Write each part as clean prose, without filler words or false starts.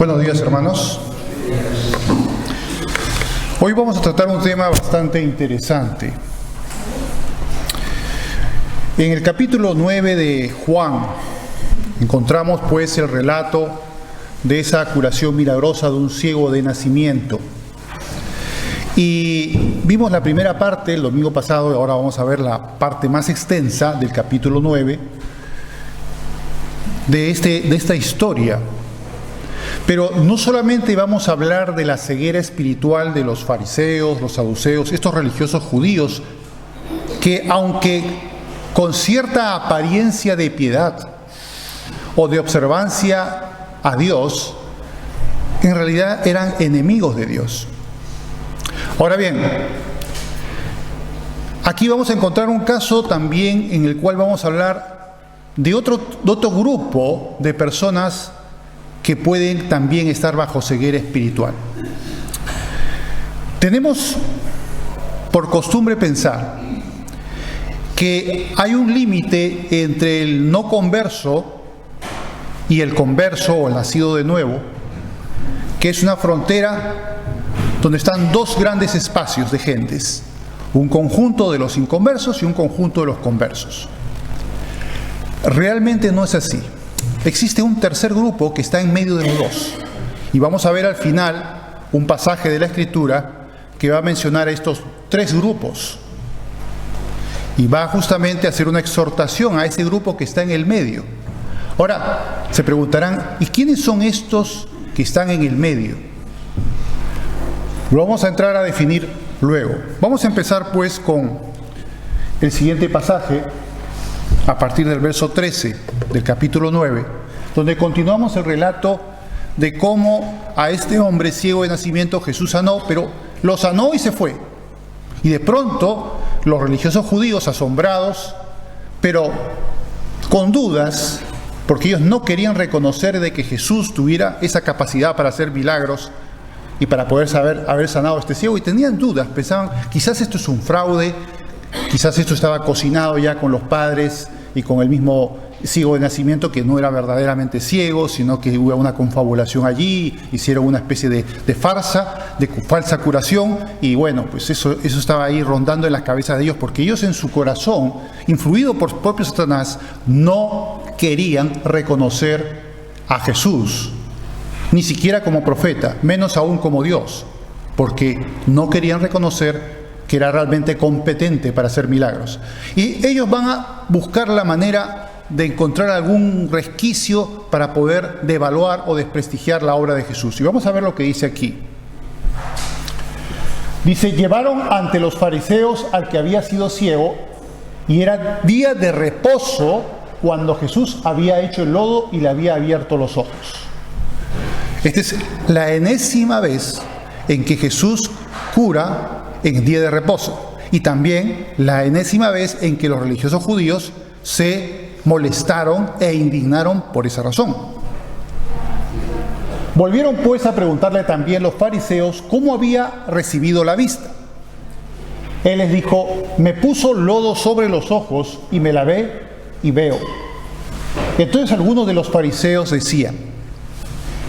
Buenos días, hermanos. Hoy vamos a tratar un tema bastante interesante. En el capítulo 9 de Juan encontramos pues el relato de esa curación milagrosa de un ciego de nacimiento. Y vimos la primera parte el domingo pasado y ahora vamos a ver la parte más extensa del capítulo 9 de esta historia. Pero no solamente vamos a hablar de la ceguera espiritual de los fariseos, los saduceos, estos religiosos judíos, que aunque con cierta apariencia de piedad o de observancia a Dios, en realidad eran enemigos de Dios. Ahora bien, aquí vamos a encontrar un caso también en el cual vamos a hablar de otro grupo de personas que pueden también estar bajo ceguera espiritual. Tenemos por costumbre pensar que hay un límite entre el no converso y el converso o el nacido de nuevo, que es una frontera donde están dos grandes espacios de gentes, un conjunto de los inconversos y un conjunto de los conversos. Realmente no es así. Existe un tercer grupo que está en medio de los dos. Y vamos a ver al final un pasaje de la Escritura que va a mencionar a estos tres grupos. Y va justamente a hacer una exhortación a ese grupo que está en el medio. Ahora, se preguntarán, ¿y quiénes son estos que están en el medio? Lo vamos a entrar a definir luego. Vamos a empezar pues con el siguiente pasaje, a partir del verso 13 del capítulo 9, donde continuamos el relato de cómo a este hombre ciego de nacimiento Jesús sanó, pero lo sanó y se fue. Y de pronto los religiosos judíos, asombrados, pero con dudas, porque ellos no querían reconocer de que Jesús tuviera esa capacidad para hacer milagros y para poder haber sanado a este ciego, y tenían dudas, pensaban, quizás esto es un fraude, quizás esto estaba cocinado ya con los padres y con el mismo ciego de nacimiento que no era verdaderamente ciego, sino que hubo una confabulación allí, hicieron una especie de farsa, de falsa curación, y bueno, pues eso estaba ahí rondando en las cabezas de ellos, porque ellos en su corazón, influidos por propio Satanás, no querían reconocer a Jesús, ni siquiera como profeta, menos aún como Dios, porque no querían reconocer que era realmente competente para hacer milagros. Y ellos van a buscar la manera de encontrar algún resquicio para poder devaluar o desprestigiar la obra de Jesús. Y vamos a ver lo que dice aquí. Dice, llevaron ante los fariseos al que había sido ciego, y era día de reposo cuando Jesús había hecho el lodo y le había abierto los ojos. Esta es la enésima vez en que Jesús cura en día de reposo, y también la enésima vez en que los religiosos judíos se molestaron e indignaron por esa razón. Volvieron pues a preguntarle también los fariseos cómo había recibido la vista. Él les dijo, me puso lodo sobre los ojos y me lavé y veo. Entonces algunos de los fariseos decían,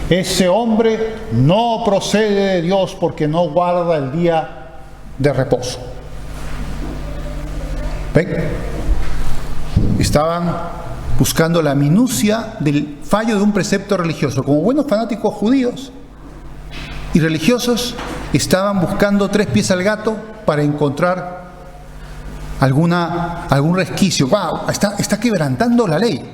ese hombre no procede de Dios porque no guarda el día de reposo. ¿Ven? Estaban buscando la minucia del fallo de un precepto religioso. Como buenos fanáticos judíos y religiosos, estaban buscando tres pies al gato para encontrar algún resquicio. ¡Wow! Está quebrantando la ley.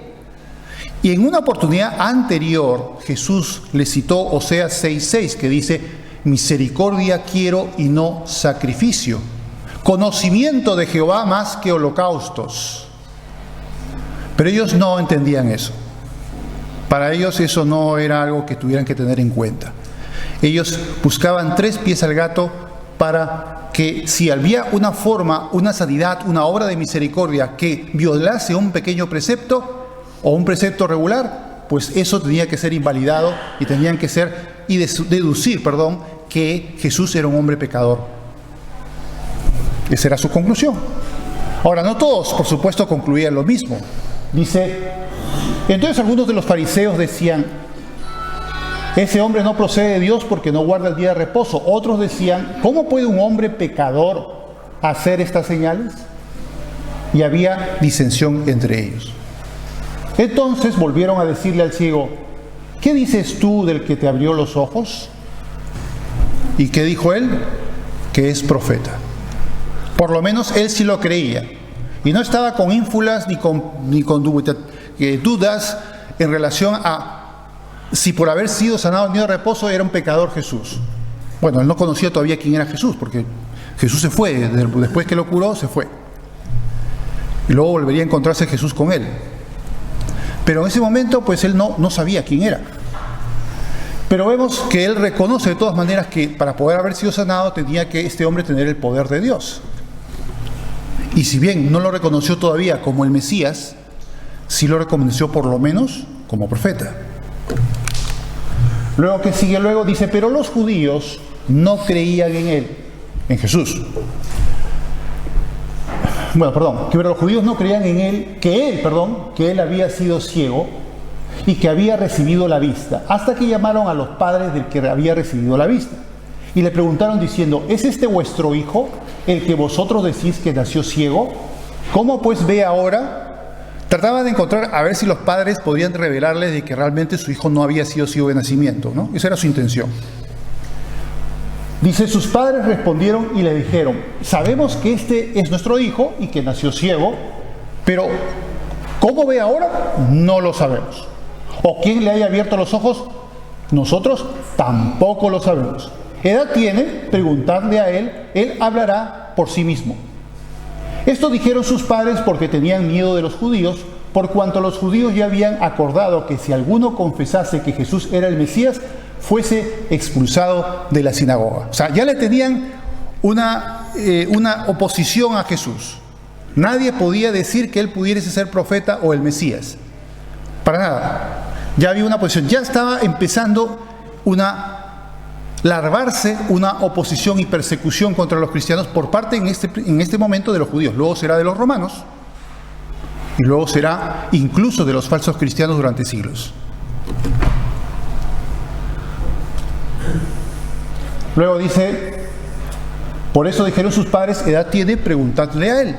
Y en una oportunidad anterior, Jesús le citó Oseas 6:6, que dice, misericordia quiero y no sacrificio, conocimiento de Jehová más que holocaustos. Pero ellos no entendían eso. Para ellos eso no era algo que tuvieran que tener en cuenta. Ellos buscaban tres pies al gato para que si había una forma, una sanidad, una obra de misericordia que violase un pequeño precepto o un precepto regular, pues eso tenía que ser invalidado y tenían que deducir que Jesús era un hombre pecador. Esa era su conclusión. Ahora, no todos, por supuesto, concluían lo mismo. Dice, entonces algunos de los fariseos decían, ese hombre no procede de Dios porque no guarda el día de reposo. Otros decían, ¿cómo puede un hombre pecador hacer estas señales? Y había disensión entre ellos. Entonces volvieron a decirle al ciego, ¿qué dices tú del que te abrió los ojos? ¿Y qué dijo él? Que es profeta. Por lo menos él sí lo creía. Y no estaba con ínfulas ni con dudas en relación a si por haber sido sanado en día de reposo era un pecador Jesús. Bueno, él no conocía todavía quién era Jesús, porque Jesús se fue, después que lo curó, se fue. Y luego volvería a encontrarse Jesús con él. Pero en ese momento, pues él no sabía quién era. Pero vemos que él reconoce de todas maneras que para poder haber sido sanado tenía que este hombre tener el poder de Dios. Y si bien no lo reconoció todavía como el Mesías, sí lo reconoció por lo menos como profeta. Luego que sigue, luego dice, pero los judíos no creían en él, en Jesús. Bueno, perdón, que los judíos no creían en él, que él había sido ciego y que había recibido la vista, hasta que llamaron a los padres del que había recibido la vista. Y le preguntaron diciendo, ¿es este vuestro hijo, el que vosotros decís que nació ciego? ¿Cómo pues ve ahora? Trataba de encontrar a ver si los padres podían revelarles de que realmente su hijo no había sido ciego de nacimiento, ¿no? Esa era su intención. Dice, sus padres respondieron y le dijeron, sabemos que este es nuestro hijo y que nació ciego, pero ¿cómo ve ahora? No lo sabemos. ¿O quién le haya abierto los ojos? Nosotros tampoco lo sabemos. ¿Edad tiene? Preguntadle a él hablará por sí mismo. Esto dijeron sus padres porque tenían miedo de los judíos, por cuanto los judíos ya habían acordado que si alguno confesase que Jesús era el Mesías, fuese expulsado de la sinagoga. O sea, ya le tenían una oposición a Jesús. Nadie podía decir que él pudiese ser profeta o el Mesías. Para nada. Ya había una oposición. Ya estaba empezando larvarse una oposición y persecución contra los cristianos por parte en este momento de los judíos. Luego será de los romanos y luego será incluso de los falsos cristianos durante siglos. Luego dice, por eso dijeron sus padres, ¿edad tiene? Preguntadle a él.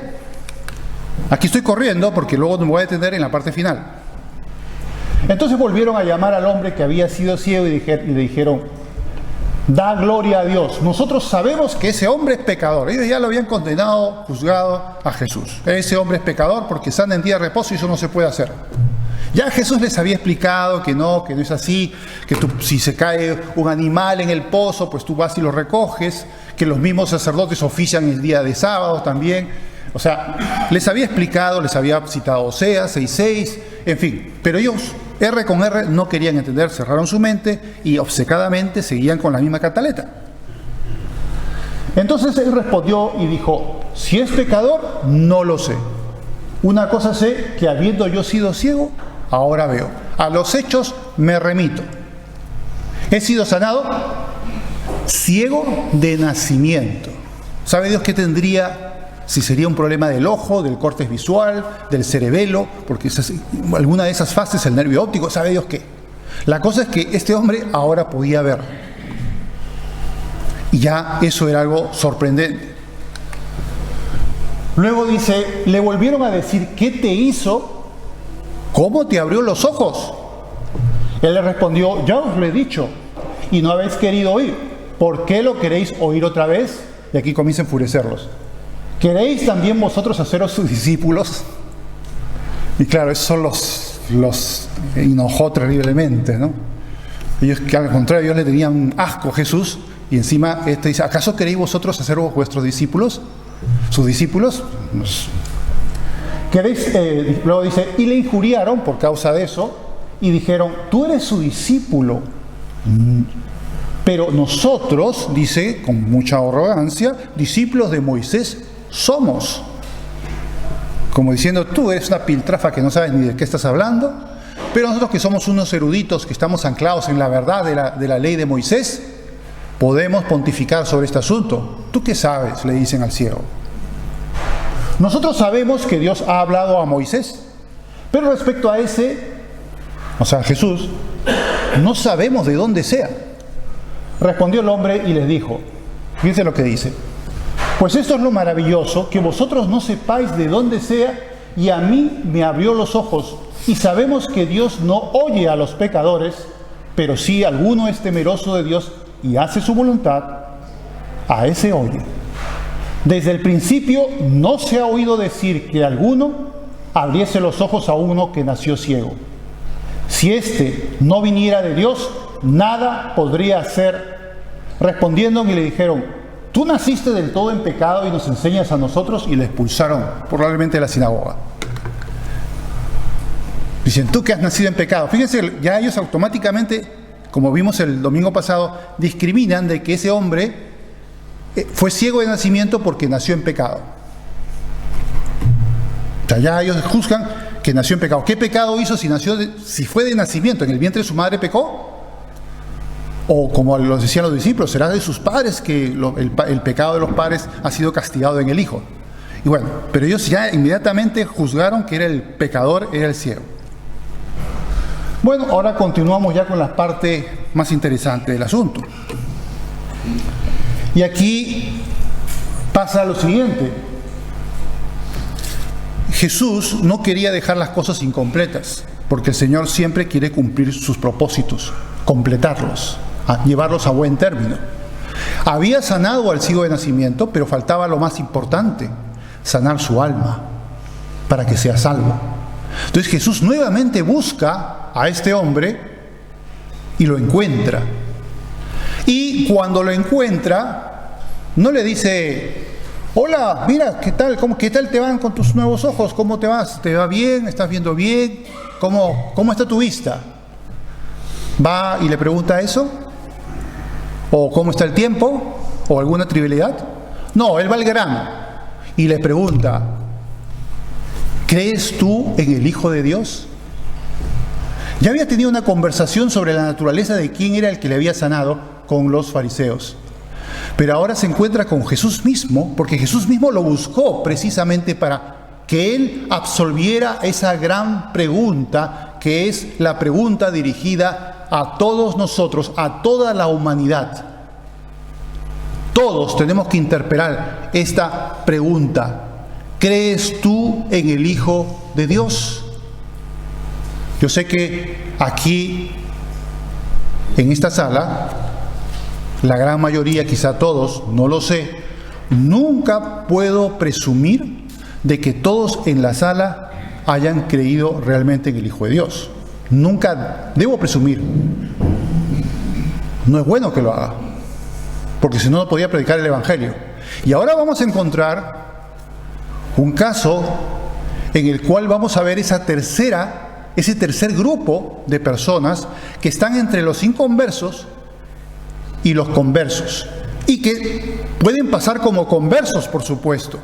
Aquí estoy corriendo porque luego me voy a detener en la parte final. Entonces volvieron a llamar al hombre que había sido ciego y le dijeron, da gloria a Dios. Nosotros sabemos que ese hombre es pecador. Ellos ya lo habían condenado, juzgado a Jesús. Ese hombre es pecador porque sana en día de reposo y eso no se puede hacer. Ya Jesús les había explicado que no es así, que si se cae un animal en el pozo, pues tú vas y lo recoges, que los mismos sacerdotes ofician el día de sábado también. O sea, les había explicado, les había citado Oseas 6:6, en fin. Pero ellos, R con R, no querían entender, cerraron su mente y obcecadamente seguían con la misma cantaleta. Entonces él respondió y dijo, si es pecador, no lo sé. Una cosa sé, que habiendo yo sido ciego, ahora veo. A los hechos me remito. He sido sanado ciego de nacimiento. ¿Sabe Dios qué tendría? Si sería un problema del ojo, del córtex visual, del cerebelo, porque alguna de esas fases, el nervio óptico, ¿sabe Dios qué? La cosa es que este hombre ahora podía ver. Y ya eso era algo sorprendente. Luego dice, le volvieron a decir, ¿qué te hizo? ¿Cómo te abrió los ojos? Él le respondió, ya os lo he dicho, y no habéis querido oír. ¿Por qué lo queréis oír otra vez? Y aquí comienza a enfurecerlos. ¿Queréis también vosotros haceros sus discípulos? Y claro, esos son los enojó terriblemente, ¿no? Ellos, que al contrario, ellos le tenían asco a Jesús, y encima dice, ¿acaso queréis vosotros haceros vuestros discípulos? ¿Sus discípulos? ¿Queréis? Luego dice, y le injuriaron por causa de eso, y dijeron, tú eres su discípulo. Pero nosotros, dice con mucha arrogancia, discípulos de Moisés somos. Como diciendo, tú eres una piltrafa que no sabes ni de qué estás hablando, pero nosotros que somos unos eruditos, que estamos anclados en la verdad de la ley de Moisés, podemos pontificar sobre este asunto. ¿Tú qué sabes?, le dicen al ciego. Nosotros sabemos que Dios ha hablado a Moisés, pero respecto a ese, o sea, Jesús, no sabemos de dónde sea. Respondió el hombre y les dijo, fíjense lo que dice, pues esto es lo maravilloso, que vosotros no sepáis de dónde sea, y a mí me abrió los ojos, y sabemos que Dios no oye a los pecadores, pero si alguno es temeroso de Dios y hace su voluntad, a ese oye. Desde el principio no se ha oído decir que alguno abriese los ojos a uno que nació ciego. Si éste no viniera de Dios, nada podría hacer. Respondieron y le dijeron, tú naciste del todo en pecado y nos enseñas a nosotros, y le expulsaron probablemente de la sinagoga. Dicen, tú que has nacido en pecado. Fíjense, ya ellos automáticamente, como vimos el domingo pasado, discriminan de que ese hombre fue ciego de nacimiento porque nació en pecado. O sea, ya ellos juzgan que nació en pecado. ¿Qué pecado hizo si fue de nacimiento? ¿En el vientre de su madre pecó? O como los decían los discípulos, será de sus padres que el pecado de los padres ha sido castigado en el hijo. Y bueno, pero ellos ya inmediatamente juzgaron que era el pecador, era el ciego. Bueno, ahora continuamos ya con la parte más interesante del asunto. Y aquí pasa lo siguiente. Jesús no quería dejar las cosas incompletas, porque el Señor siempre quiere cumplir sus propósitos, completarlos, llevarlos a buen término. Había sanado al ciego de nacimiento, pero faltaba lo más importante, sanar su alma, para que sea salvo. Entonces Jesús nuevamente busca a este hombre y lo encuentra. Y cuando lo encuentra, no le dice, hola, mira, ¿qué tal te van con tus nuevos ojos? ¿Cómo te vas? ¿Te va bien? ¿Estás viendo bien? ¿Cómo está tu vista? ¿Va y le pregunta eso? ¿O cómo está el tiempo? ¿O alguna trivialidad? No, él va al grano y le pregunta, ¿crees tú en el Hijo de Dios? Ya había tenido una conversación sobre la naturaleza de quién era el que le había sanado con los fariseos. Pero ahora se encuentra con Jesús mismo, porque Jesús mismo lo buscó precisamente para que él absolviera esa gran pregunta, que es la pregunta dirigida a todos nosotros, a toda la humanidad. Todos tenemos que interpelar esta pregunta. ¿Crees tú en el Hijo de Dios? Yo sé que aquí, en esta sala, la gran mayoría, quizá todos, no lo sé, nunca puedo presumir de que todos en la sala hayan creído realmente en el Hijo de Dios. Nunca debo presumir. No es bueno que lo haga, porque si no, no podía predicar el Evangelio. Y ahora vamos a encontrar un caso en el cual vamos a ver ese tercer grupo de personas que están entre los inconversos y los conversos, y que pueden pasar como conversos, por supuesto,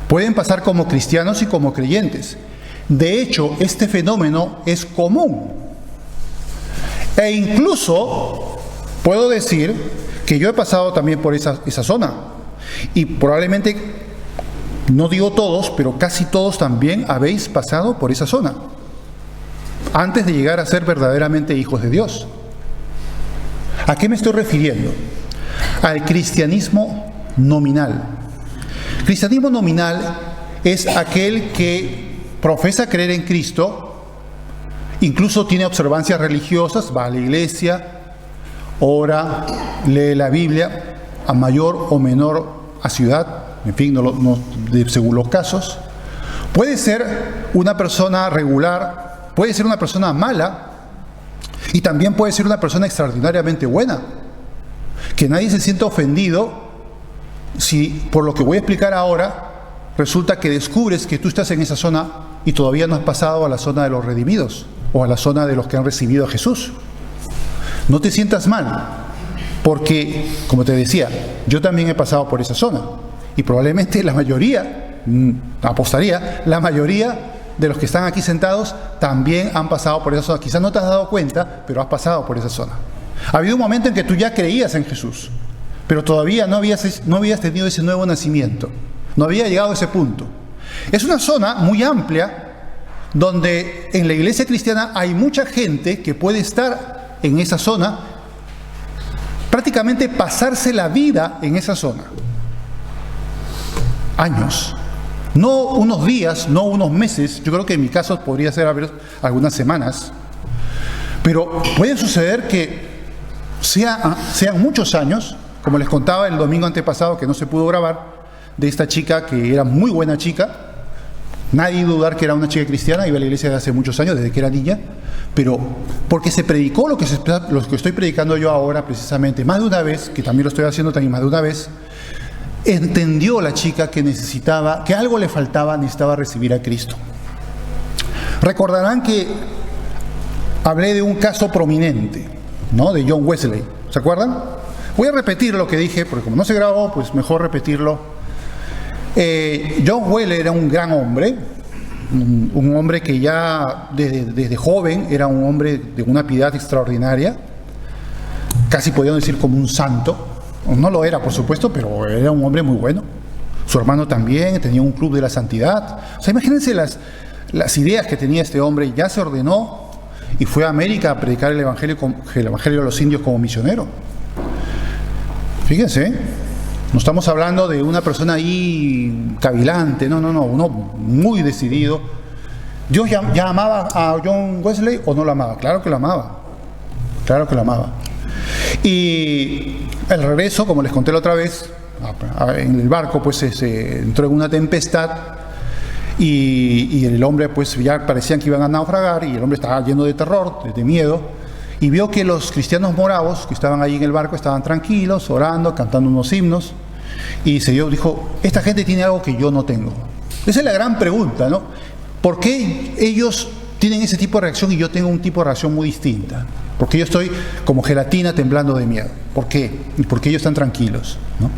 pueden pasar como cristianos y como creyentes. De hecho, este fenómeno es común, e incluso puedo decir que yo he pasado también por esa zona, y probablemente, no digo todos, pero casi todos también habéis pasado por esa zona antes de llegar a ser verdaderamente hijos de Dios. ¿A qué me estoy refiriendo? Al cristianismo nominal. Cristianismo nominal es aquel que profesa creer en Cristo, incluso tiene observancias religiosas, va a la iglesia, ora, lee la Biblia, a mayor o menor asiduidad, en fin, según los casos. Puede ser una persona regular, puede ser una persona mala, y también puede ser una persona extraordinariamente buena. Que nadie se sienta ofendido si, por lo que voy a explicar ahora, resulta que descubres que tú estás en esa zona y todavía no has pasado a la zona de los redimidos o a la zona de los que han recibido a Jesús. No te sientas mal, porque, como te decía, yo también he pasado por esa zona y probablemente la mayoría, apostaría, la mayoría de los que están aquí sentados también han pasado por esa zona. Quizás no te has dado cuenta, pero has pasado por esa zona. Ha habido un momento en que tú ya creías en Jesús, pero todavía no habías tenido ese nuevo nacimiento. No había llegado a ese punto. Es una zona muy amplia donde en la iglesia cristiana hay mucha gente que puede estar en esa zona, prácticamente pasarse la vida en esa zona. Años. No unos días, no unos meses, yo creo que en mi caso podría ser algunas semanas, pero puede suceder que sean muchos años, como les contaba el domingo antepasado que no se pudo grabar, de esta chica que era muy buena chica. Nadie dudar que era una chica cristiana, iba a la iglesia desde hace muchos años, desde que era niña, pero porque se predicó lo que estoy predicando yo ahora precisamente, más de una vez, que también lo estoy haciendo también más de una vez, entendió la chica que necesitaba, que algo le faltaba, necesitaba recibir a Cristo. Recordarán que hablé de un caso prominente, ¿no? De John Wesley, ¿se acuerdan? Voy a repetir lo que dije, porque como no se grabó, pues mejor repetirlo. John Wesley era un gran hombre, un hombre que ya desde joven era un hombre de una piedad extraordinaria, casi podríamos decir como un santo. No lo era, por supuesto, pero era un hombre muy bueno. Su hermano también tenía un club de la santidad. O sea, imagínense las ideas que tenía este hombre. Ya se ordenó y fue a América a predicar el evangelio a los indios como misionero. Fíjense, no estamos hablando de una persona ahí cavilante, no, uno muy decidido. ¿Dios ya amaba a John Wesley o no lo amaba? Claro que lo amaba, claro que lo amaba. Y el regreso, como les conté la otra vez, en el barco pues se entró en una tempestad y el hombre pues ya parecían que iban a naufragar y el hombre estaba lleno de terror, de miedo, y vio que los cristianos moravos que estaban ahí en el barco estaban tranquilos, orando, cantando unos himnos, y dijo, esta gente tiene algo que yo no tengo. Esa es la gran pregunta, ¿no? ¿Por qué ellos tienen ese tipo de reacción y yo tengo un tipo de reacción muy distinta? Porque yo estoy como gelatina temblando de miedo. ¿Por qué? Y porque ellos están tranquilos, ¿no?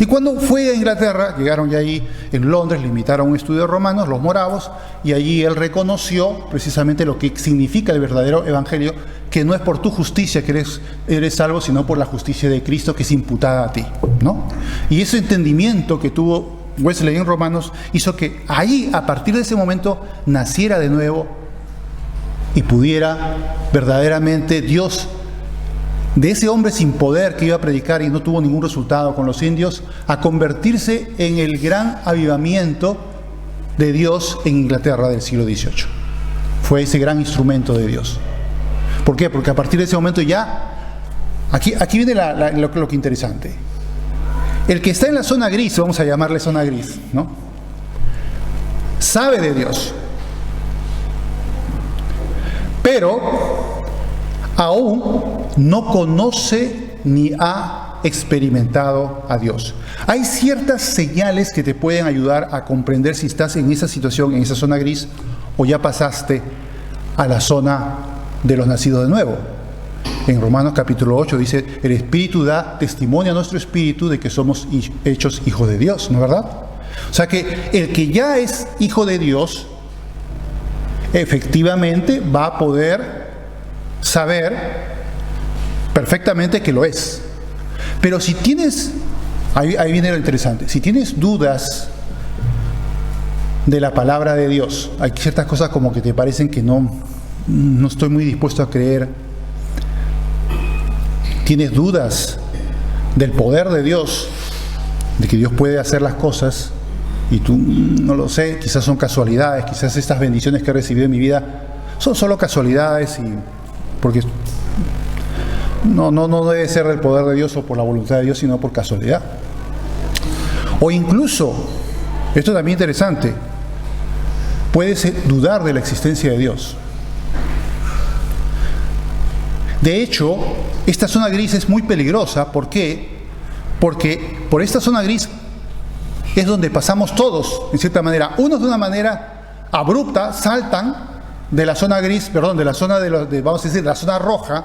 Y cuando fue a Inglaterra, llegaron ya ahí en Londres, le invitaron a un estudio de romanos, los moravos, y allí él reconoció precisamente lo que significa el verdadero evangelio, que no es por tu justicia que eres salvo, sino por la justicia de Cristo que es imputada a ti, ¿no? Y ese entendimiento que tuvo Wesley en Romanos hizo que ahí, a partir de ese momento, naciera de nuevo y pudiera verdaderamente Dios, de ese hombre sin poder que iba a predicar y no tuvo ningún resultado con los indios, a convertirse en el gran avivamiento de Dios en Inglaterra del siglo XVIII. Fue ese gran instrumento de Dios. ¿Por qué? Porque a partir de ese momento ya, aquí viene lo que interesante. El que está en la zona gris, vamos a llamarle zona gris, ¿no? Sabe de Dios, pero aún no conoce ni ha experimentado a Dios. Hay ciertas señales que te pueden ayudar a comprender si estás en esa situación, en esa zona gris, o ya pasaste a la zona de los nacidos de nuevo. En Romanos capítulo 8 dice, el Espíritu da testimonio a nuestro espíritu de que somos hechos hijos de Dios, ¿no es verdad? O sea que el que ya es hijo de Dios, efectivamente va a poder saber perfectamente que lo es. Pero si tienes, ahí viene lo interesante, si tienes dudas de la palabra de Dios, hay ciertas cosas como que te parecen que no estoy muy dispuesto a creer, tienes dudas del poder de Dios, de que Dios puede hacer las cosas, y tú no lo sé, quizás son casualidades, quizás estas bendiciones que he recibido en mi vida son solo casualidades, y porque no debe ser del poder de Dios o por la voluntad de Dios, sino por casualidad. O incluso, esto también es interesante, puedes dudar de la existencia de Dios. De hecho, esta zona gris es muy peligrosa. ¿Por qué? Porque por esta zona gris es donde pasamos todos, en cierta manera. Unos de una manera abrupta saltan de la zona gris, de la zona vamos a decir, la zona roja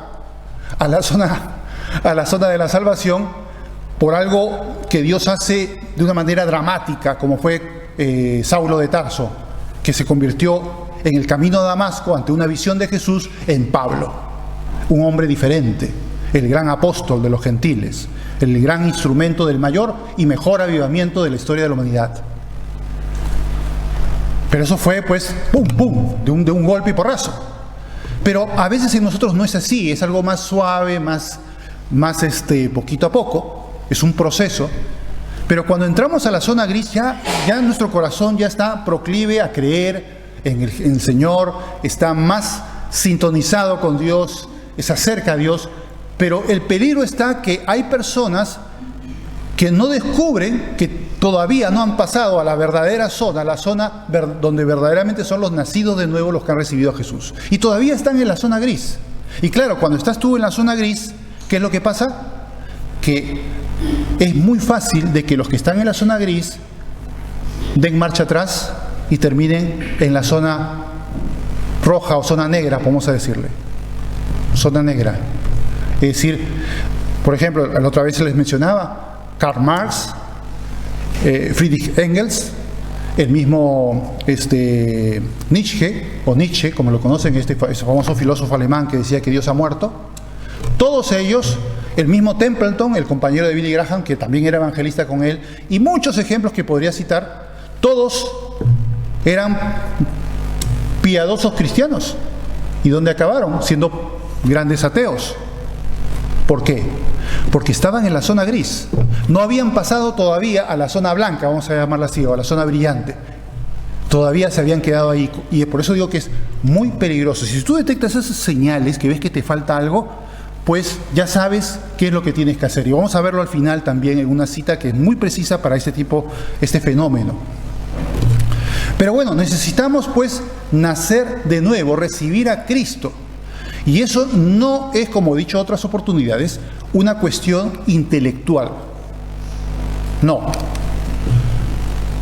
a la zona de la salvación, por algo que Dios hace de una manera dramática, como fue Saulo de Tarso, que se convirtió en el camino de Damasco ante una visión de Jesús en Pablo. Un hombre diferente, el gran apóstol de los gentiles, el gran instrumento del mayor y mejor avivamiento de la historia de la humanidad. Pero eso fue pues, pum, de un golpe y porrazo. Pero a veces en nosotros no es así, es algo más suave, más poquito a poco, es un proceso. Pero cuando entramos a la zona gris, ya nuestro corazón ya está proclive a creer en el Señor, está más sintonizado con Dios, se acerca a Dios. Pero el peligro está que hay personas que no descubren, que todavía no han pasado a la verdadera zona, la zona donde verdaderamente son los nacidos de nuevo los que han recibido a Jesús. Y todavía están en la zona gris. Y claro, cuando estás tú en la zona gris, ¿qué es lo que pasa? Que es muy fácil de que los que están en la zona gris den marcha atrás y terminen en la zona roja o zona negra, vamos a decirle. Zona negra. Es decir, por ejemplo, la otra vez se les mencionaba Karl Marx, Friedrich Engels, el mismo Nietzsche, como lo conocen, ese famoso filósofo alemán que decía que Dios ha muerto. Todos ellos, el mismo Templeton, el compañero de Billy Graham, que también era evangelista con él, y muchos ejemplos que podría citar, todos eran piadosos cristianos. ¿Y dónde acabaron? Siendo grandes ateos. ¿Por qué? Porque estaban en la zona gris. No habían pasado todavía a la zona blanca, vamos a llamarla así, o a la zona brillante. Todavía se habían quedado ahí. Y por eso digo que es muy peligroso. Si tú detectas esas señales, que ves que te falta algo, pues ya sabes qué es lo que tienes que hacer. Y vamos a verlo al final también en una cita que es muy precisa para este fenómeno. Pero bueno, necesitamos pues nacer de nuevo, recibir a Cristo. Y eso no es, como he dicho en otras oportunidades, una cuestión intelectual. No.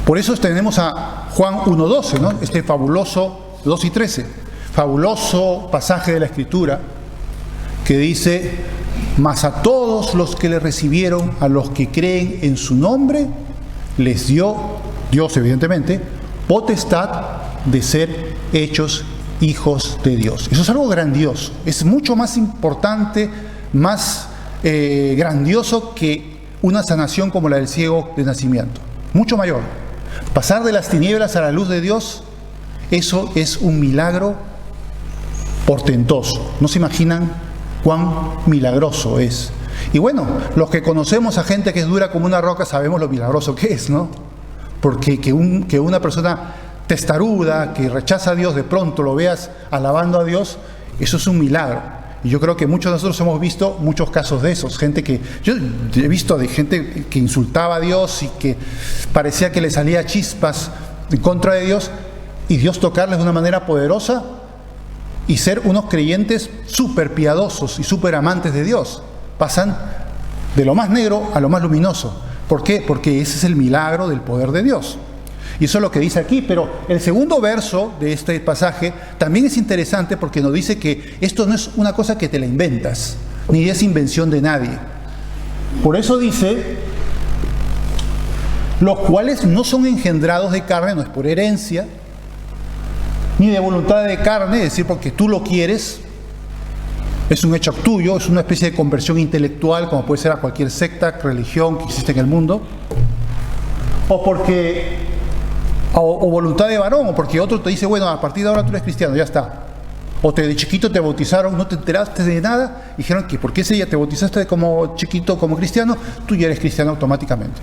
Por eso tenemos a Juan 1:12, ¿no? Este fabuloso, 2 y 13, fabuloso pasaje de la Escritura que dice: mas a todos los que le recibieron, a los que creen en su nombre, les dio, Dios evidentemente, potestad de ser hechos hijos de Dios. Eso es algo grandioso, es mucho más importante, más grandioso que una sanación como la del ciego de nacimiento, mucho mayor. Pasar de las tinieblas a la luz de Dios, eso es un milagro portentoso. No se imaginan cuán milagroso es. Y bueno, los que conocemos a gente que es dura como una roca sabemos lo milagroso que es, ¿no? Porque que una persona testaruda, que rechaza a Dios, de pronto lo veas alabando a Dios, eso es un milagro. Y yo creo que muchos de nosotros hemos visto muchos casos de esos, yo he visto de gente que insultaba a Dios y que parecía que le salía chispas en contra de Dios, y Dios tocarles de una manera poderosa y ser unos creyentes súper piadosos y súper amantes de Dios. Pasan de lo más negro a lo más luminoso. ¿Por qué? Porque ese es el milagro del poder de Dios. Y eso es lo que dice aquí, pero el segundo verso de este pasaje también es interesante porque nos dice que esto no es una cosa que te la inventas, ni es invención de nadie. Por eso dice, los cuales no son engendrados de carne, no es por herencia, ni de voluntad de carne, es decir, porque tú lo quieres, es un hecho tuyo, es una especie de conversión intelectual, como puede ser a cualquier secta, religión que existe en el mundo, o voluntad de varón, o porque otro te dice, bueno, a partir de ahora tú eres cristiano, ya está. O de chiquito te bautizaron, no te enteraste de nada, y dijeron que porque ese día te bautizaste como chiquito, como cristiano, tú ya eres cristiano automáticamente.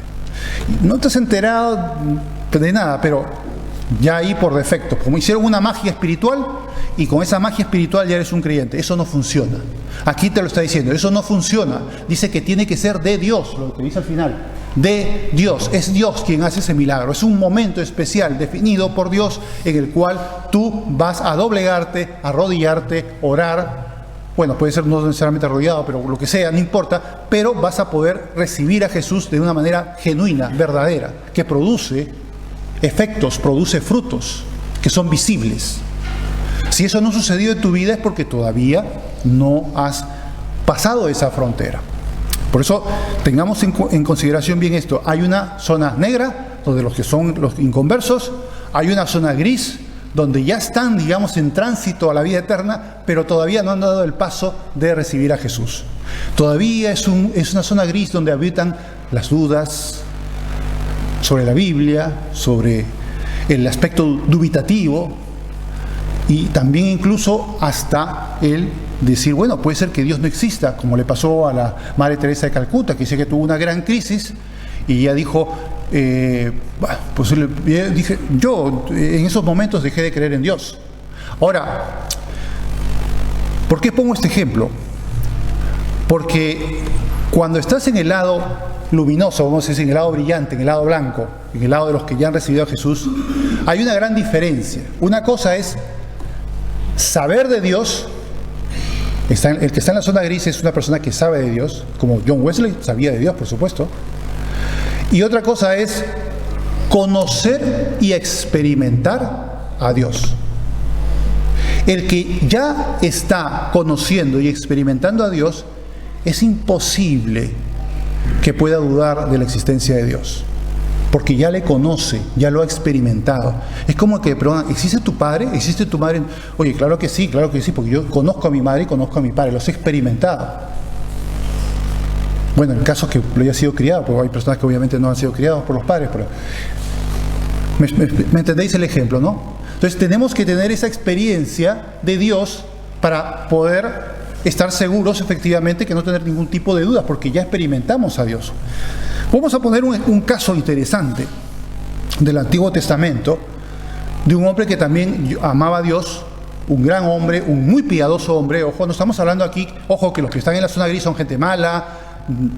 No te has enterado de nada, pero ya ahí por defecto, como hicieron una magia espiritual, y con esa magia espiritual ya eres un creyente. Eso no funciona. Aquí te lo está diciendo, eso no funciona. Dice que tiene que ser de Dios, lo que dice al final. De Dios, es Dios quien hace ese milagro, es un momento especial definido por Dios en el cual tú vas a doblegarte, a arrodillarte, orar, bueno, puede ser no necesariamente arrodillado, pero lo que sea, no importa, pero vas a poder recibir a Jesús de una manera genuina, verdadera, que produce efectos, produce frutos que son visibles. Si eso no sucedió en tu vida es porque todavía no has pasado esa frontera. Por eso tengamos en consideración bien esto. Hay una zona negra, donde los que son los inconversos, hay una zona gris, donde ya están, digamos, en tránsito a la vida eterna, pero todavía no han dado el paso de recibir a Jesús. Todavía es una zona gris donde habitan las dudas sobre la Biblia, sobre el aspecto dubitativo, Y también incluso hasta el decir, bueno, puede ser que Dios no exista, como le pasó a la Madre Teresa de Calcuta, que dice que tuvo una gran crisis y ella dijo, pues dije, yo en esos momentos dejé de creer en Dios. Ahora, ¿por qué pongo este ejemplo? Porque cuando estás en el lado luminoso, vamos a decir, en el lado brillante, en el lado blanco, en el lado de los que ya han recibido a Jesús, hay una gran diferencia. Una cosa es saber de Dios. El que está en la zona gris es una persona que sabe de Dios, como John Wesley sabía de Dios, por supuesto. Y otra cosa es conocer y experimentar a Dios. El que ya está conociendo y experimentando a Dios, es imposible que pueda dudar de la existencia de Dios, porque ya le conoce, ya lo ha experimentado. Es como que, perdón, ¿existe tu padre? ¿Existe tu madre? Oye, claro que sí, porque yo conozco a mi madre y conozco a mi padre, los he experimentado. Bueno, en caso que lo haya sido criado, porque hay personas que obviamente no han sido criados por los padres, pero ¿me entendéis el ejemplo, no? Entonces tenemos que tener esa experiencia de Dios para poder estar seguros efectivamente que no tener ningún tipo de duda, porque ya experimentamos a Dios. Vamos a poner un caso interesante del Antiguo Testamento, de un hombre que también amaba a Dios, un gran hombre, un muy piadoso hombre. Ojo, no estamos hablando aquí, ojo, que los que están en la zona gris son gente mala,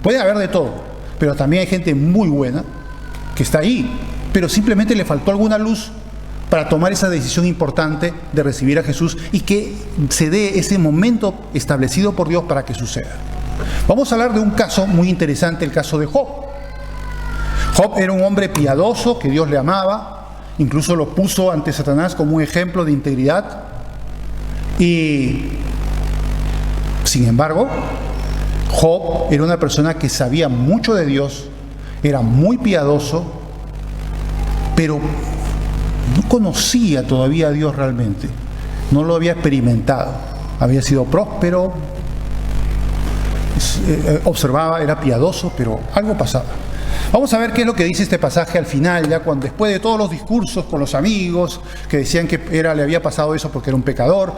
puede haber de todo, pero también hay gente muy buena que está ahí, pero simplemente le faltó alguna luz para tomar esa decisión importante de recibir a Jesús y que se dé ese momento establecido por Dios para que suceda. Vamos a hablar de un caso muy interesante, el caso de Job. Job era un hombre piadoso, que Dios le amaba, incluso lo puso ante Satanás como un ejemplo de integridad. Y, sin embargo, Job era una persona que sabía mucho de Dios, era muy piadoso, pero no conocía todavía a Dios realmente, no lo había experimentado. Había sido próspero, observaba, era piadoso, pero algo pasaba. Vamos a ver qué es lo que dice este pasaje al final, ya cuando después de todos los discursos con los amigos que decían que le había pasado eso porque era un pecador,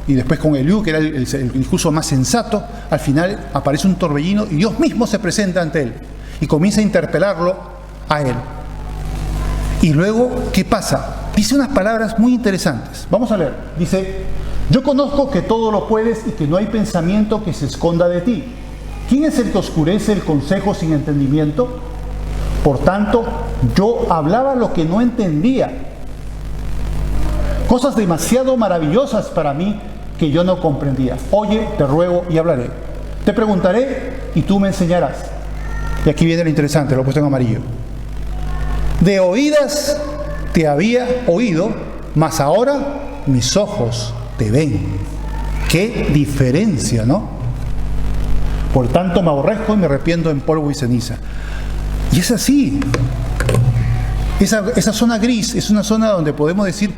y después con Eliú, que era el discurso más sensato, al final aparece un torbellino y Dios mismo se presenta ante él y comienza a interpelarlo a él. Y luego, ¿qué pasa? Dice unas palabras muy interesantes. Vamos a leer. Dice: yo conozco que todo lo puedes y que no hay pensamiento que se esconda de ti. ¿Quién es el que oscurece el consejo sin entendimiento? Por tanto, yo hablaba lo que no entendía, cosas demasiado maravillosas para mí que yo no comprendía. Oye, te ruego y hablaré. Te preguntaré y tú me enseñarás. Y aquí viene lo interesante, lo he puesto en amarillo. De oídas te había oído, mas ahora mis ojos te ven. Qué diferencia, ¿no? Por tanto me aborrezco y me arrepiento en polvo y ceniza. Y es así. Esa zona gris es una zona donde podemos decir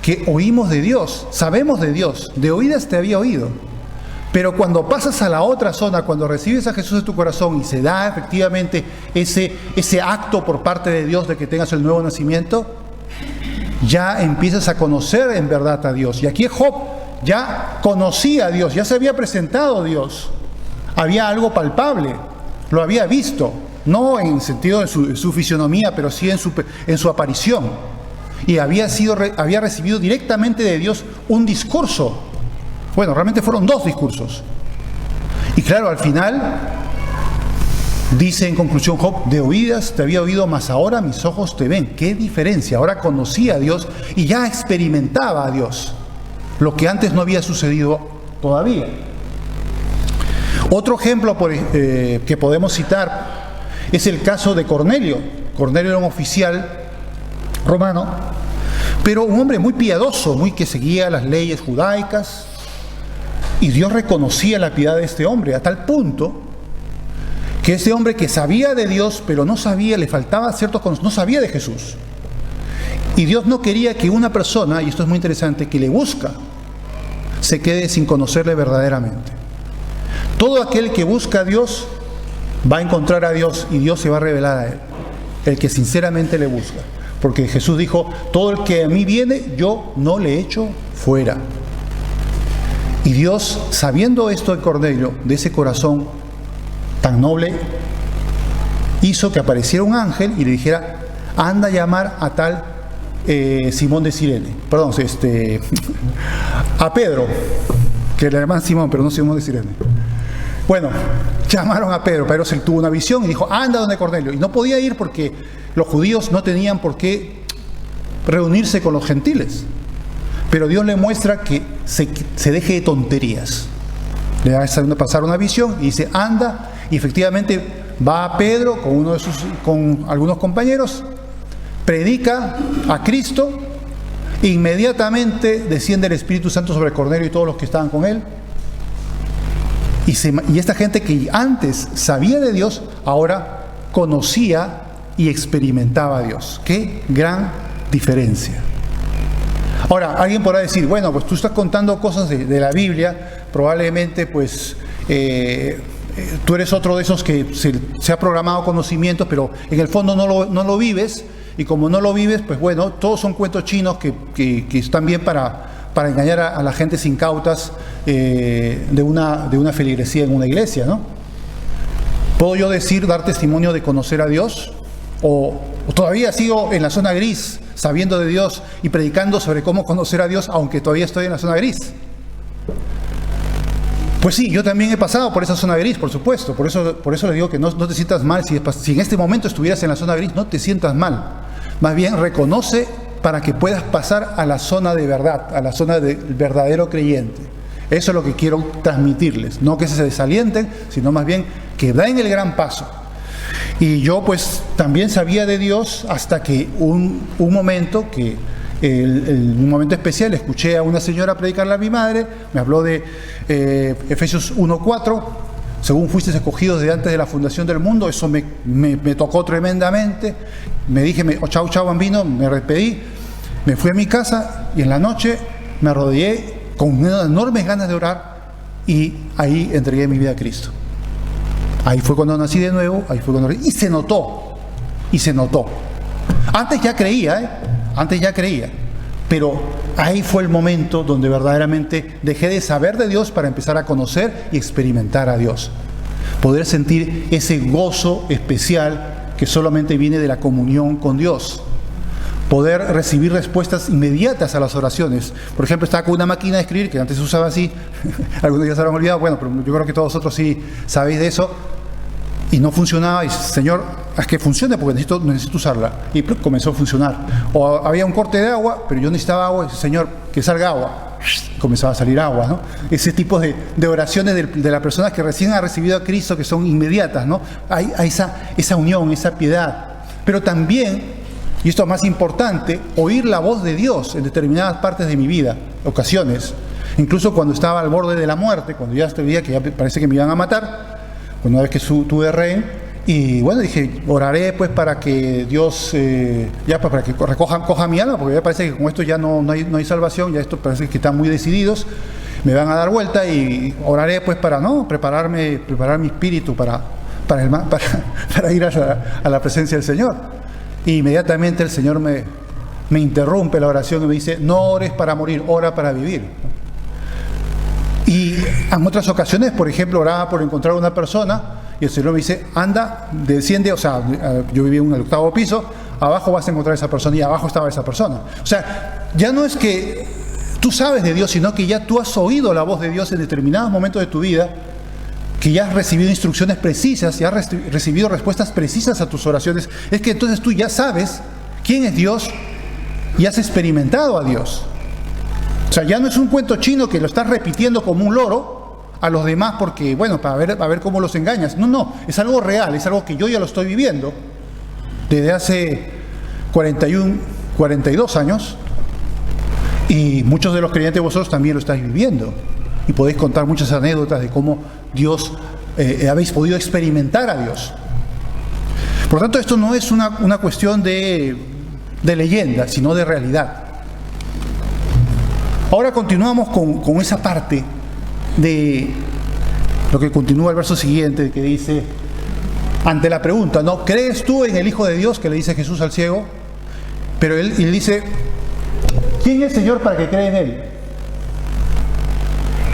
que oímos de Dios, sabemos de Dios, de oídas te había oído. Pero cuando pasas a la otra zona, cuando recibes a Jesús en tu corazón y se da efectivamente ese acto por parte de Dios de que tengas el nuevo nacimiento, ya empiezas a conocer en verdad a Dios. Y aquí Job ya conocía a Dios, ya se había presentado a Dios. Había algo palpable, lo había visto, no en sentido de su fisionomía, pero sí en su aparición. Y había recibido directamente de Dios un discurso. Bueno, realmente fueron 2 discursos. Y claro, al final, dice en conclusión Job: de oídas te había oído, mas ahora mis ojos te ven. ¿Qué diferencia? Ahora conocía a Dios y ya experimentaba a Dios, lo que antes no había sucedido todavía. Otro ejemplo que podemos citar es el caso de Cornelio. Cornelio era un oficial romano, pero un hombre muy piadoso, muy que seguía las leyes judaicas, y Dios reconocía la piedad de este hombre, a tal punto que ese hombre que sabía de Dios, pero no sabía, le faltaba ciertos conocimientos, no sabía de Jesús. Y Dios no quería que una persona, y esto es muy interesante, que le busca, se quede sin conocerle verdaderamente. Todo aquel que busca a Dios va a encontrar a Dios y Dios se va a revelar a él, el que sinceramente le busca. Porque Jesús dijo, todo el que a mí viene, yo no le echo fuera. Y Dios, sabiendo esto de Cornelio, de ese corazón tan noble, hizo que apareciera un ángel y le dijera, anda a llamar a tal Simón de Cirene. Perdón, a Pedro, que le llaman Simón, pero no Simón de Cirene. Bueno, llamaron a Pedro. Pedro tuvo una visión y dijo, anda donde Cornelio. Y no podía ir porque los judíos no tenían por qué reunirse con los gentiles. Pero Dios le muestra que se deje de tonterías. Le va a pasar una visión y dice, anda. Y efectivamente va a Pedro con algunos compañeros, predica a Cristo, inmediatamente desciende el Espíritu Santo sobre Cornelio y todos los que estaban con él. Y esta gente que antes sabía de Dios, ahora conocía y experimentaba a Dios. ¡Qué gran diferencia! Ahora, alguien podrá decir, bueno, pues tú estás contando cosas de la Biblia, probablemente pues tú eres otro de esos que se ha programado conocimientos, pero en el fondo no lo vives, y como no lo vives, pues bueno, todos son cuentos chinos que están bien para engañar a la gente sin cautas de una feligresía en una iglesia, ¿no? ¿Puedo yo dar testimonio de conocer a Dios? ¿O todavía sigo en la zona gris, sabiendo de Dios y predicando sobre cómo conocer a Dios, aunque todavía estoy en la zona gris? Pues sí, yo también he pasado por esa zona gris, por supuesto. Por eso le digo que no te sientas mal. Si en este momento estuvieras en la zona gris, no te sientas mal. Más bien, reconoce para que puedas pasar a la zona de verdad, a la zona del verdadero creyente. Eso es lo que quiero transmitirles. No que se desalienten, sino más bien que den el gran paso. Y yo pues también sabía de Dios hasta que un momento un momento especial, escuché a una señora predicarle a mi madre, me habló de Efesios 1:4, según fuisteis escogidos desde antes de la fundación del mundo. Eso me tocó tremendamente. Me dije, chau chau bambino, me despedí, me fui a mi casa y en la noche me arrodillé con enormes ganas de orar y ahí entregué mi vida a Cristo. Ahí fue cuando nací de nuevo, y se notó. Antes ya creía, pero ahí fue el momento donde verdaderamente dejé de saber de Dios para empezar a conocer y experimentar a Dios. Poder sentir ese gozo especial que solamente viene de la comunión con Dios. Poder recibir respuestas inmediatas a las oraciones. Por ejemplo, estaba con una máquina de escribir que antes se usaba así, algunos ya se lo han olvidado, bueno, pero yo creo que todos vosotros sí sabéis de eso, y no funcionaba, y Señor, haz que funcione porque necesito usarla, y comenzó a funcionar. O había un corte de agua, pero yo necesitaba agua, y Señor, que salga agua, comenzaba a salir agua, ¿no? Ese tipo de oraciones de las personas que recién han recibido a Cristo, que son inmediatas, ¿no? Hay esa unión, esa piedad, pero también, y esto es más importante, oír la voz de Dios en determinadas partes de mi vida, ocasiones, incluso cuando estaba al borde de la muerte, cuando ya veía que ya parece que me iban a matar, una vez que tuve rehén, y bueno, dije, oraré pues para que Dios, para que coja mi alma, porque ya parece que con esto ya no hay salvación, ya esto parece que están muy decididos, me van a dar vuelta, y oraré pues para preparar mi espíritu para ir a la presencia del Señor. Y inmediatamente el Señor me interrumpe la oración y me dice, no ores para morir, ora para vivir. Y en otras ocasiones, por ejemplo, oraba por encontrar a una persona y el Señor me dice, anda, desciende, yo vivía en el 8º piso, abajo vas a encontrar a esa persona, y abajo estaba esa persona. O sea, ya no es que tú sabes de Dios, sino que ya tú has oído la voz de Dios en determinados momentos de tu vida, que ya has recibido instrucciones precisas, ya has recibido respuestas precisas a tus oraciones. Es que entonces tú ya sabes quién es Dios y has experimentado a Dios. O sea, ya no es un cuento chino que lo estás repitiendo como un loro a los demás porque, bueno, para ver cómo los engañas. No, es algo real, es algo que yo ya lo estoy viviendo desde hace 42 años, y muchos de los creyentes de vosotros también lo estáis viviendo. Y podéis contar muchas anécdotas de cómo Dios, habéis podido experimentar a Dios. Por tanto, esto no es una cuestión de leyenda, sino de realidad. Ahora continuamos con esa parte de lo que continúa el verso siguiente, que dice, ante la pregunta, ¿no? ¿Crees tú en el Hijo de Dios?, que le dice Jesús al ciego. Pero él dice, ¿quién es Señor para que crea en Él?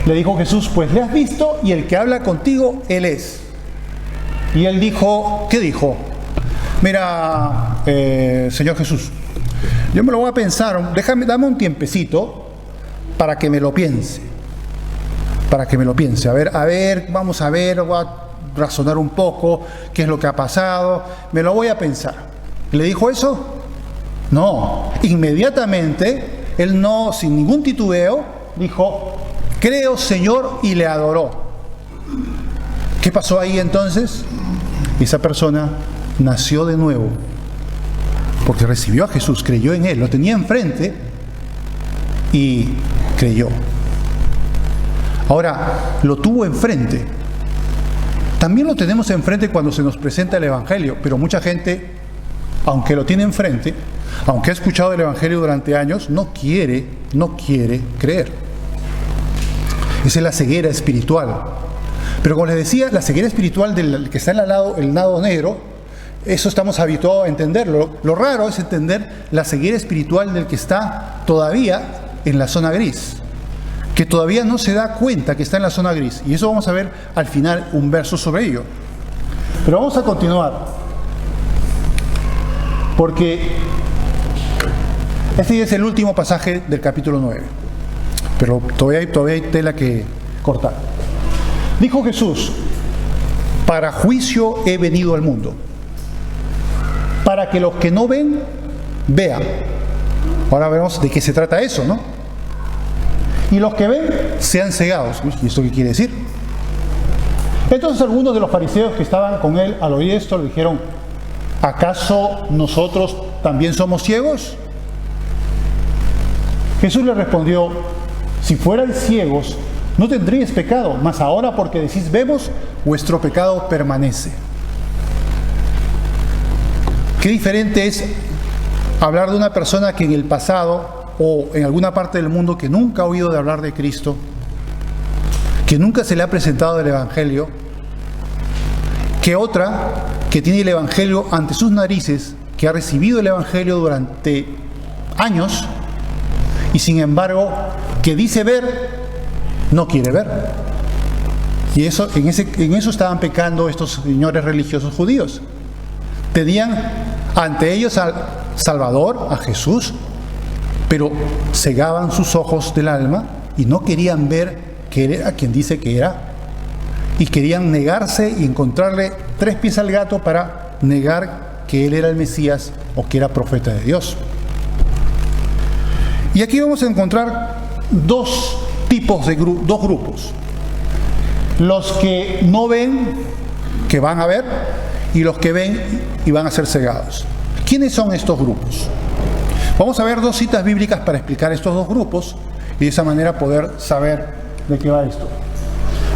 Le dijo Jesús, pues le has visto y el que habla contigo, Él es. Y él dijo, ¿qué dijo? Mira, Señor Jesús, yo me lo voy a pensar, dame un tiempecito para que me lo piense. Para que me lo piense. A ver, vamos a ver, voy a razonar un poco qué es lo que ha pasado, me lo voy a pensar. ¿Le dijo eso? No, inmediatamente, él no, sin ningún titubeo, dijo, creo, Señor, y le adoró. ¿Qué pasó ahí entonces? Esa persona nació de nuevo, porque recibió a Jesús, creyó en Él, lo tenía enfrente y creyó. Ahora, lo tuvo enfrente. También lo tenemos enfrente cuando se nos presenta el Evangelio, pero mucha gente, aunque lo tiene enfrente, aunque ha escuchado el Evangelio durante años, no quiere creer. Esa es la ceguera espiritual. Pero como les decía, la ceguera espiritual del que está en el lado negro, eso estamos habituados a entenderlo. Lo raro es entender la ceguera espiritual del que está todavía en la zona gris, que todavía no se da cuenta que está en la zona gris. Y eso vamos a ver al final un verso sobre ello. Pero vamos a continuar, porque este es el último pasaje del capítulo 9. Pero todavía hay tela que cortar. Dijo Jesús, para juicio he venido al mundo, para que los que no ven, vean. Ahora veremos de qué se trata eso, ¿no? Y los que ven, sean cegados. ¿Y esto qué quiere decir? Entonces algunos de los fariseos que estaban con él al oír esto le dijeron, ¿acaso nosotros también somos ciegos? Jesús le respondió, si fuerais ciegos, no tendríais pecado, mas ahora porque decís vemos, vuestro pecado permanece. Qué diferente es hablar de una persona que en el pasado o en alguna parte del mundo que nunca ha oído de hablar de Cristo, que nunca se le ha presentado el Evangelio, que otra que tiene el Evangelio ante sus narices, que ha recibido el Evangelio durante años y sin embargo que dice ver, no quiere ver. Y eso, en eso estaban pecando estos señores religiosos judíos. Tenían ante ellos al Salvador, a Jesús, pero cegaban sus ojos del alma y no querían ver que era quien dice que era, y querían negarse y encontrarle tres pies al gato para negar que él era el Mesías o que era profeta de Dios. Y aquí vamos a encontrar dos grupos. Los que no ven, que van a ver, y los que ven y van a ser cegados. ¿Quiénes son estos grupos? Vamos a ver dos citas bíblicas para explicar estos dos grupos y de esa manera poder saber de qué va esto.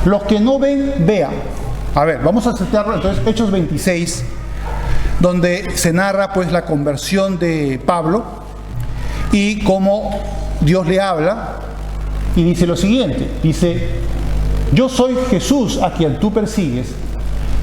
Los que no ven, vean. A ver, vamos a citarlo entonces, Hechos 26, donde se narra pues la conversión de Pablo y cómo Dios le habla y dice lo siguiente, dice, yo soy Jesús a quien tú persigues,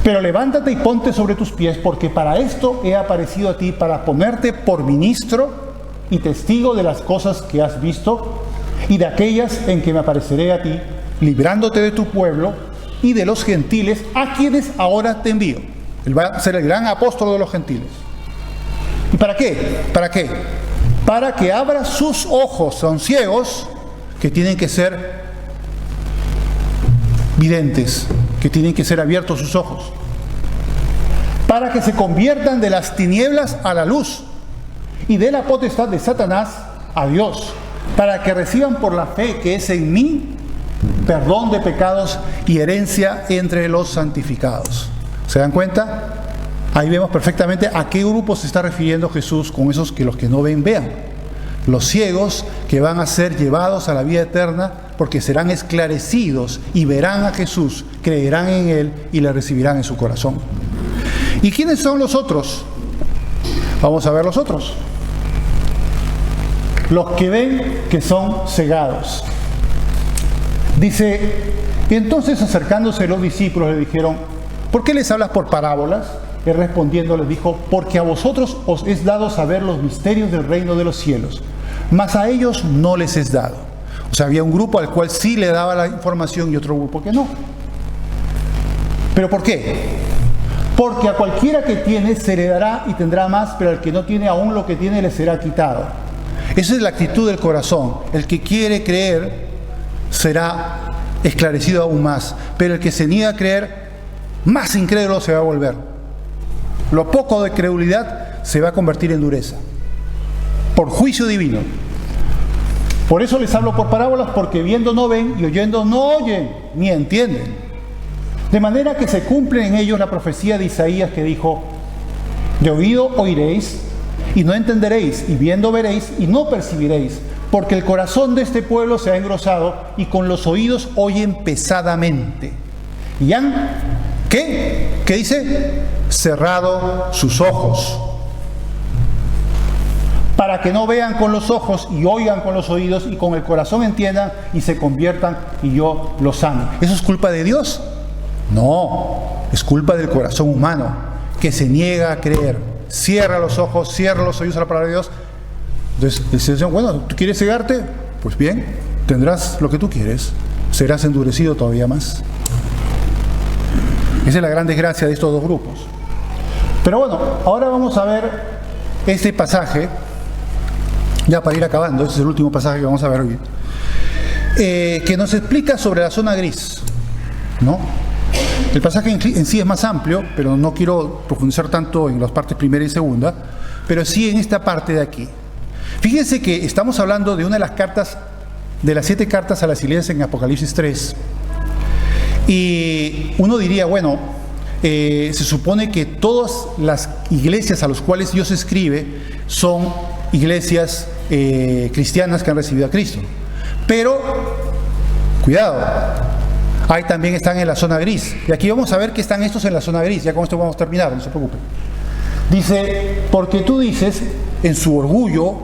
pero levántate y ponte sobre tus pies, porque para esto he aparecido a ti, para ponerte por ministro y testigo de las cosas que has visto y de aquellas en que me apareceré a ti, librándote de tu pueblo y de los gentiles, a quienes ahora te envío. Él va a ser el gran apóstol de los gentiles. ¿Y para qué? ¿Para qué? Para que abra sus ojos, son ciegos, que tienen que ser videntes, que tienen que ser abiertos sus ojos, para que se conviertan de las tinieblas a la luz y de la potestad de Satanás a Dios, para que reciban por la fe que es en mí perdón de pecados y herencia entre los santificados. ¿Se dan cuenta? Ahí vemos perfectamente a qué grupo se está refiriendo Jesús con esos que los que no ven, vean. Los ciegos que van a ser llevados a la vida eterna porque serán esclarecidos y verán a Jesús, creerán en Él y le recibirán en su corazón. ¿Y quiénes son los otros? Vamos a ver los otros. Los que ven que son cegados. Dice, y entonces acercándose los discípulos le dijeron, ¿por qué les hablas por parábolas? Él respondiendo les dijo: porque a vosotros os es dado saber los misterios del reino de los cielos, mas a ellos no les es dado. O sea, había un grupo al cual sí le daba la información y otro grupo que no. ¿Pero por qué? Porque a cualquiera que tiene se le dará y tendrá más, pero al que no tiene, aún lo que tiene le será quitado. Esa es la actitud del corazón. El que quiere creer será esclarecido aún más, pero el que se niega a creer, más incrédulo se va a volver. Lo poco de credulidad se va a convertir en dureza, por juicio divino. Por eso les hablo por parábolas, porque viendo no ven y oyendo no oyen, ni entienden. De manera que se cumple en ellos la profecía de Isaías que dijo: de oído oiréis y no entenderéis, y viendo veréis y no percibiréis, porque el corazón de este pueblo se ha engrosado y con los oídos oyen pesadamente. Y han, ¿qué? ¿Qué dice? Cerrado sus ojos, para que no vean con los ojos y oigan con los oídos y con el corazón entiendan y se conviertan y yo los ame. ¿Eso es culpa de Dios? No, es culpa del corazón humano que se niega a creer. Cierra los ojos, cierra los oídos a la palabra de Dios. Entonces dicen: bueno, ¿tú quieres cegarte? Pues bien, tendrás lo que tú quieres, serás endurecido todavía más. Esa es la gran desgracia de estos dos grupos. Pero bueno, ahora vamos a ver este pasaje, ya para ir acabando. Este es el último pasaje que vamos a ver hoy, que nos explica sobre la zona gris, ¿no? El pasaje en sí es más amplio, pero no quiero profundizar tanto en las partes primera y segunda, pero sí en esta parte de aquí. Fíjense que estamos hablando de una de las cartas, de las 7 cartas a las iglesias en Apocalipsis 3. Y uno diría, bueno, se supone que todas las iglesias a las cuales Dios escribe son iglesias cristianas que han recibido a Cristo. Pero, cuidado, ahí también están en la zona gris. Y aquí vamos a ver que están estos en la zona gris. Ya con esto vamos a terminar, no se preocupen. Dice: porque tú dices en su orgullo: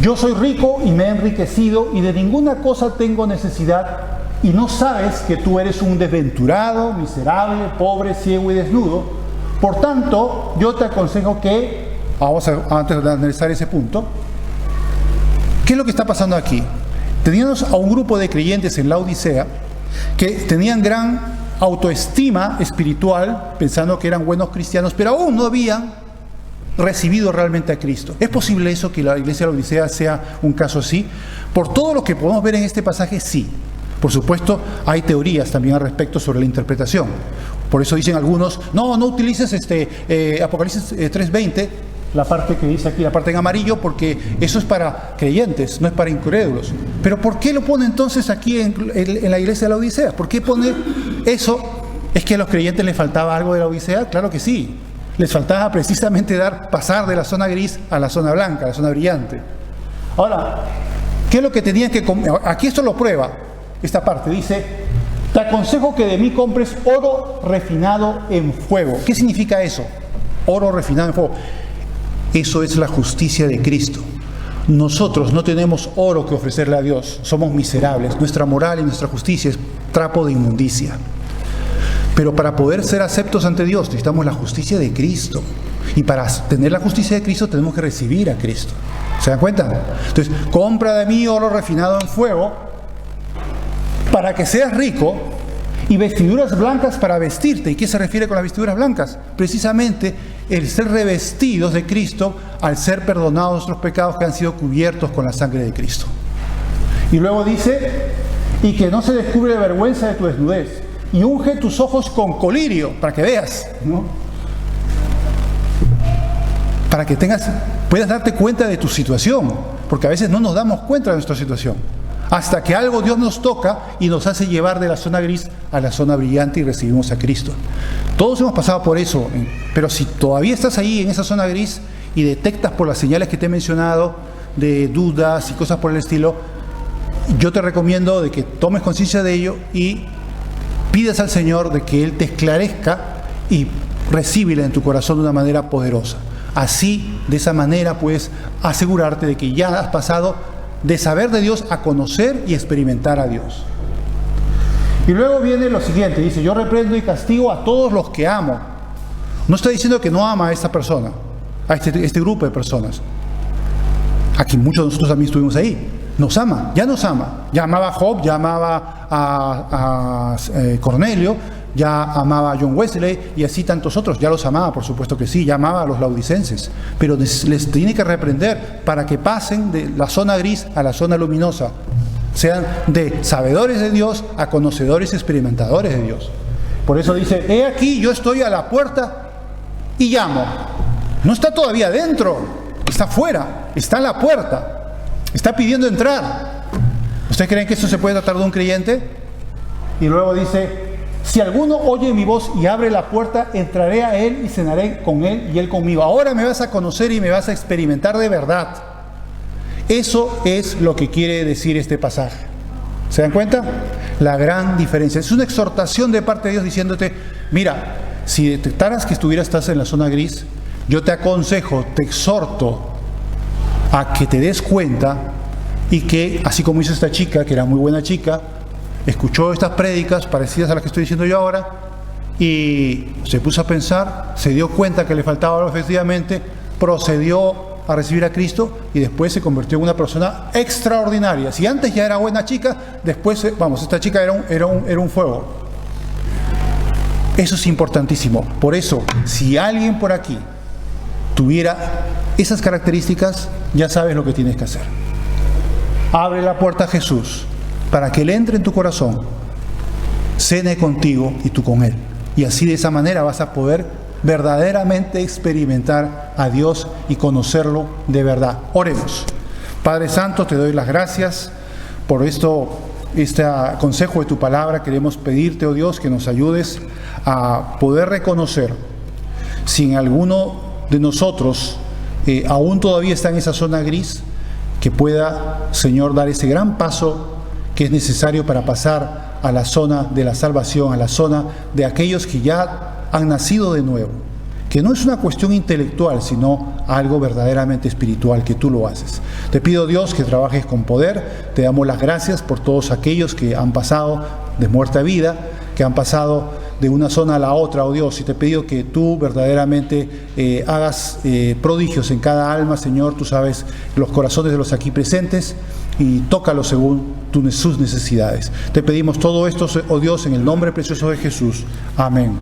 yo soy rico y me he enriquecido y de ninguna cosa tengo necesidad, y no sabes que tú eres un desventurado, miserable, pobre, ciego y desnudo. Por tanto, yo te aconsejo que, antes de analizar ese punto, ¿qué es lo que está pasando aquí? Teníamos a un grupo de creyentes en la Odisea que tenían gran autoestima espiritual, pensando que eran buenos cristianos, pero aún no habían recibido realmente a Cristo. ¿Es posible eso, que la iglesia de la Odisea sea un caso así? Por todo lo que podemos ver en este pasaje, sí. Por supuesto, hay teorías también al respecto sobre la interpretación. Por eso dicen algunos: no utilices Apocalipsis 3:20, la parte que dice aquí, la parte en amarillo, porque eso es para creyentes, no es para incrédulos. Pero ¿por qué lo pone entonces aquí en la iglesia de la Odisea? ¿Por qué pone eso? ¿Es que a los creyentes les faltaba algo de la Odisea? Claro que sí. Les faltaba precisamente pasar de la zona gris a la zona blanca, a la zona brillante. Ahora, ¿qué es lo que tenían que comer? Aquí esto lo prueba. Esta parte dice: te aconsejo que de mí compres oro refinado en fuego. ¿Qué significa eso? Oro refinado en fuego. Eso es la justicia de Cristo. Nosotros no tenemos oro que ofrecerle a Dios. Somos miserables. Nuestra moral y nuestra justicia es trapo de inmundicia. Pero para poder ser aceptos ante Dios necesitamos la justicia de Cristo. Y para tener la justicia de Cristo tenemos que recibir a Cristo. ¿Se dan cuenta? Entonces, compra de mí oro refinado en fuego, para que seas rico, y vestiduras blancas para vestirte. ¿Y qué se refiere con las vestiduras blancas? Precisamente el ser revestidos de Cristo al ser perdonados nuestros pecados que han sido cubiertos con la sangre de Cristo. Y luego dice: y que no se descubre vergüenza de tu desnudez, y unge tus ojos con colirio, para que veas, ¿no? Para que puedas darte cuenta de tu situación, porque a veces no nos damos cuenta de nuestra situación, hasta que algo Dios nos toca y nos hace llevar de la zona gris a la zona brillante y recibimos a Cristo. Todos hemos pasado por eso, pero si todavía estás ahí en esa zona gris y detectas por las señales que te he mencionado de dudas y cosas por el estilo, yo te recomiendo de que tomes conciencia de ello y pidas al Señor de que Él te esclarezca y recíbela en tu corazón de una manera poderosa. Así, de esa manera, puedes asegurarte de que ya has pasado de saber de Dios a conocer y experimentar a Dios. Y luego viene lo siguiente, dice: yo reprendo y castigo a todos los que amo. No está diciendo que no ama a esta persona, a este grupo de personas. Aquí muchos de nosotros también estuvimos ahí. Nos ama, ya nos ama. Ya amaba a Job, ya amaba a Cornelio, ya amaba a John Wesley y así tantos otros. Ya los amaba, por supuesto que sí, ya amaba a los laodicenses. Pero les tiene que reprender para que pasen de la zona gris a la zona luminosa. Sean de sabedores de Dios a conocedores y experimentadores de Dios. Por eso dice, he aquí, yo estoy a la puerta y llamo. No está todavía dentro, está afuera, está en la puerta. Está pidiendo entrar. ¿Ustedes creen que esto se puede tratar de un creyente? Y luego dice, si alguno oye mi voz y abre la puerta, entraré a él y cenaré con él y él conmigo. Ahora me vas a conocer y me vas a experimentar de verdad. Eso es lo que quiere decir este pasaje. ¿Se dan cuenta? La gran diferencia. Es una exhortación de parte de Dios diciéndote, mira, si detectaras que estás en la zona gris, yo te aconsejo, te exhorto a que te des cuenta y que, así como hizo esta chica, que era muy buena chica, escuchó estas prédicas parecidas a las que estoy diciendo yo ahora y se puso a pensar, se dio cuenta que le faltaba algo efectivamente, procedió a recibir a Cristo y después se convirtió en una persona extraordinaria. Si antes ya era buena chica, después, esta chica era un fuego. Eso es importantísimo. Por eso, si alguien por aquí tuviera esas características, ya sabes lo que tienes que hacer. Abre la puerta a Jesús para que Él entre en tu corazón, cene contigo y tú con Él. Y así de esa manera vas a poder verdaderamente experimentar a Dios y conocerlo de verdad. Oremos. Padre Santo, te doy las gracias por este consejo de tu palabra. Queremos pedirte, oh Dios, que nos ayudes a poder reconocer si en alguno de nosotros aún todavía está en esa zona gris, que pueda, Señor, dar ese gran paso que es necesario para pasar a la zona de la salvación, a la zona de aquellos que ya han nacido de nuevo, que no es una cuestión intelectual, sino algo verdaderamente espiritual, que tú lo haces. Te pido, Dios, que trabajes con poder. Te damos las gracias por todos aquellos que han pasado de muerte a vida, que han pasado de una zona a la otra, oh Dios, y te pido que tú verdaderamente hagas prodigios en cada alma, Señor. Tú sabes los corazones de los aquí presentes y tócalos según sus necesidades. Te pedimos todo esto, oh Dios, en el nombre precioso de Jesús. Amén.